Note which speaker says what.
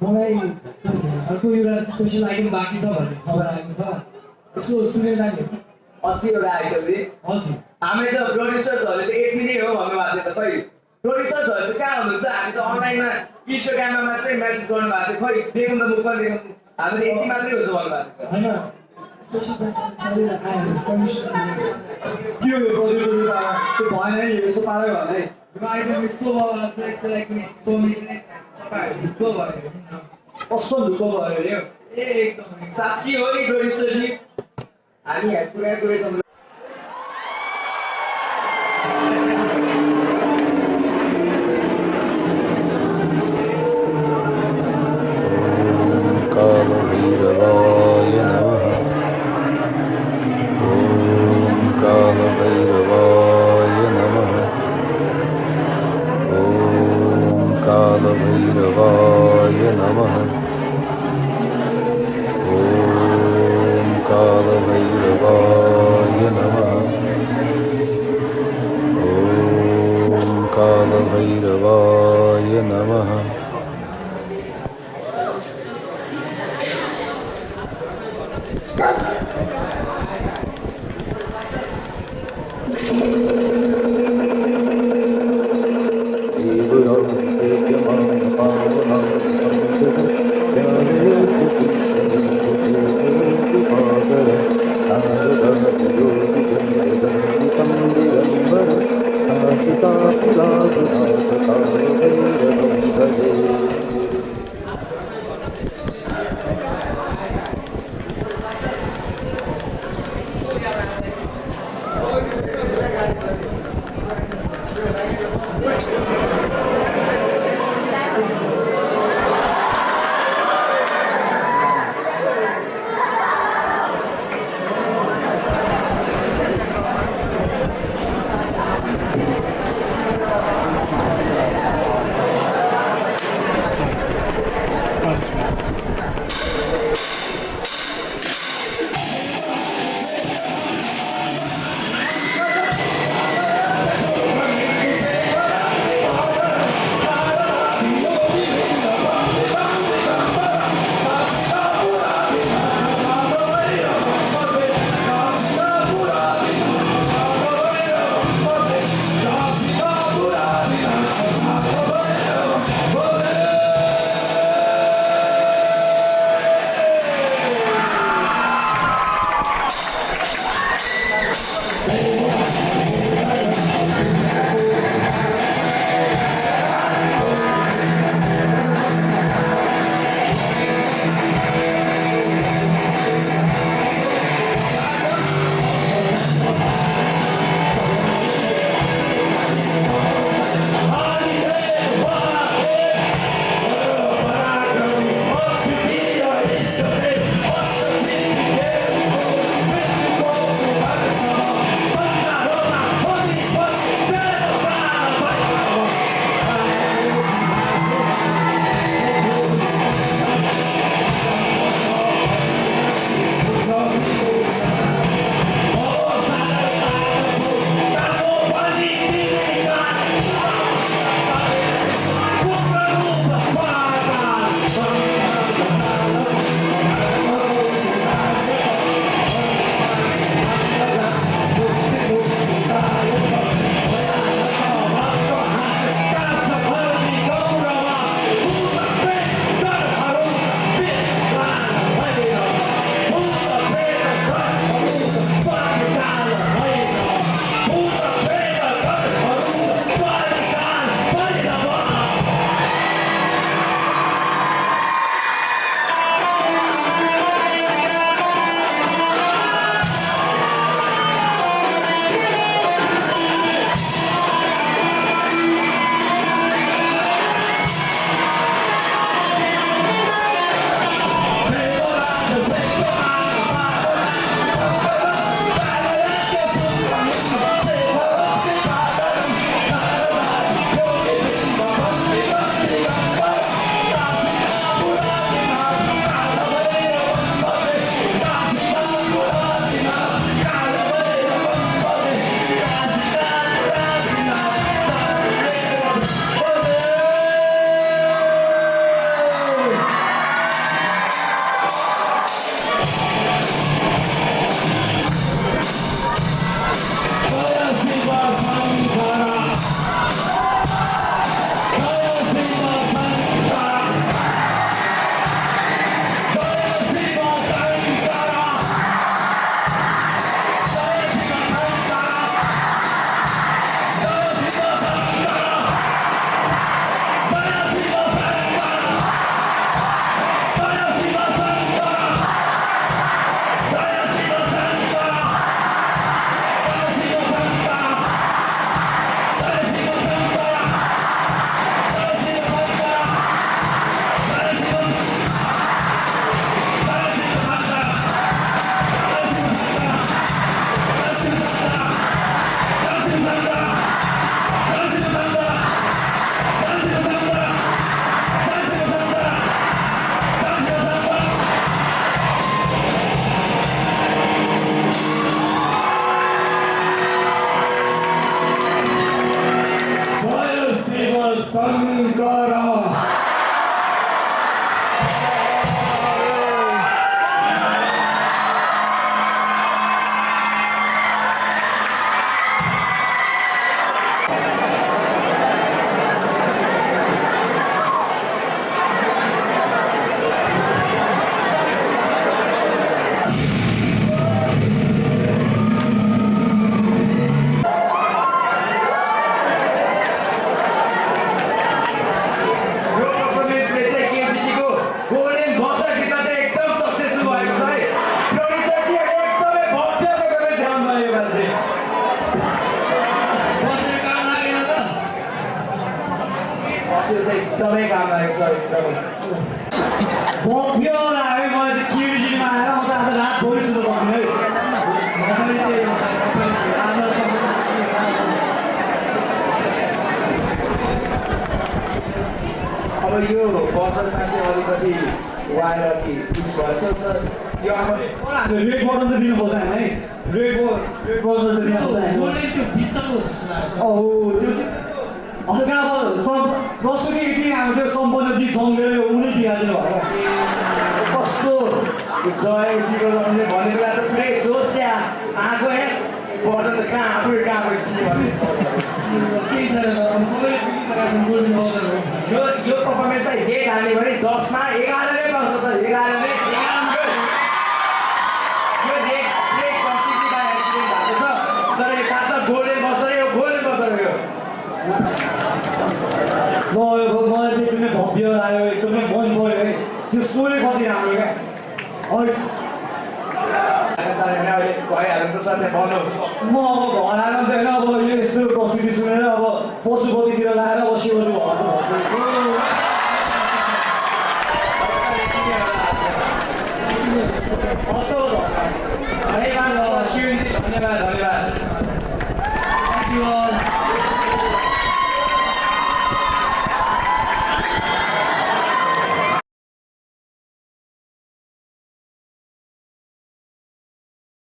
Speaker 1: मलाई अर्को एउटा स्पेसल आइटम बाँकी छ भन्ने खबर आएको छ। यसो सुनेर नि।
Speaker 2: 80 वटा आइटम रे।
Speaker 1: हजुर।
Speaker 2: हामी त प्रोड्युसर्सहरूले त यति नै हो भन्नुभएको थियो त खै। प्रोड्युसर्सहरू चाहिँ कहाँ हुनुहुन्छ? हामी त अनलाइनमा इन्स्टाग्राममा मात्रै मेसेज गर्नुभएको थियो। खै देखौँ त मुख पनि देखौँ। हामी त यति मात्रै हुन्छ भन्नुभएको थियो।
Speaker 1: होइन स्पेसल सबैलाई आयो कमिसन
Speaker 3: के हो यो प्रड्युसर त्यो भएन नि यसो पारै भने
Speaker 1: यो आइटम यस्तो भयो चाहिँ यसको लागि कमिसन तपाईँहरू ढुक्क भयो।
Speaker 3: कस्तो ढुक्क भयो अरे यो
Speaker 1: एकदम
Speaker 2: साँच्ची हो नि प्रोड्युसरजी। हामी कुरा गरेछौँ।
Speaker 4: कालभैरवाय नमः। ॐ कालभैरवाय नमः। ॐ कालभैरवाय नमः। ॐ कालभैरवाय नमः। ॐ कालभैरवाय नमः।
Speaker 5: शङ्कर
Speaker 2: यो पर्फर्मेन्सले चाहिँ केजिटीको गोल्डन बसर जित्न चाहिँ एकदम सक्सेसफुल भएको छ है प्रोड्युसरजीहरूले एकदमै भव्य प्रकारले ध्यान भयो मान्छे
Speaker 1: बसेर काम लागेन त
Speaker 2: बसेर चाहिँ एकदमै काम लागेको छ एकदमै
Speaker 3: भव्य लाग्यो मलाई चाहिँ केडिजीमा आएर म त आज रातभरि सुत्न सक्दिनँ है
Speaker 1: तपाईले त्यही हो सर, तपाईले आज
Speaker 2: अब यो बसरमा चाहिँ अलिकति वायर कि पिस भएछ सर यो अब
Speaker 3: हामीले रेड बटन चाहिँ दिनुपर्छ होइन है रेड बटन चाहिँ दिनुपर्छ होइन
Speaker 1: गोल्डन त्यो भित्रको जस्तो लाग्छ
Speaker 3: औ त्यो हल्का अब दसौँ यति हाम्रो त्यो सम्पन्नजी जङ्गले उनी बिहालिदिनु भयो
Speaker 2: कस्तो जय शिवले भन्ने बेला त पुरै जोस क्या आएको है बटन त कहाँ आएको के भन्ने
Speaker 1: केही छैन सर, अब सबैले बुझिसकेका छन् गोल्डन बजर हो
Speaker 2: यो पर्फर्मेन्सलाई डेट हाल्ने भने 10 मा 11 नै पाउँछ सर 11 नै यो date break completely by accident भएको छ तर यो खासमा गोल्डन बसर हो गोल्डन बसर हो यो
Speaker 3: मलाई चाहिँ एकदमै भव्य लाग्यो एकदमै मन पऱ्यो है त्यो सोले कति राम्रो क्या
Speaker 2: भइहाल्नु त सर त्यहाँ बनाउ
Speaker 3: म अब घर आएर चाहिँ होइन अब यो यस्तो प्रस्तुति सुनेर अब पशुपतितिर लगाएर अब शिवजी
Speaker 2: धन्यवाद धन्यवाद
Speaker 1: Thank you all.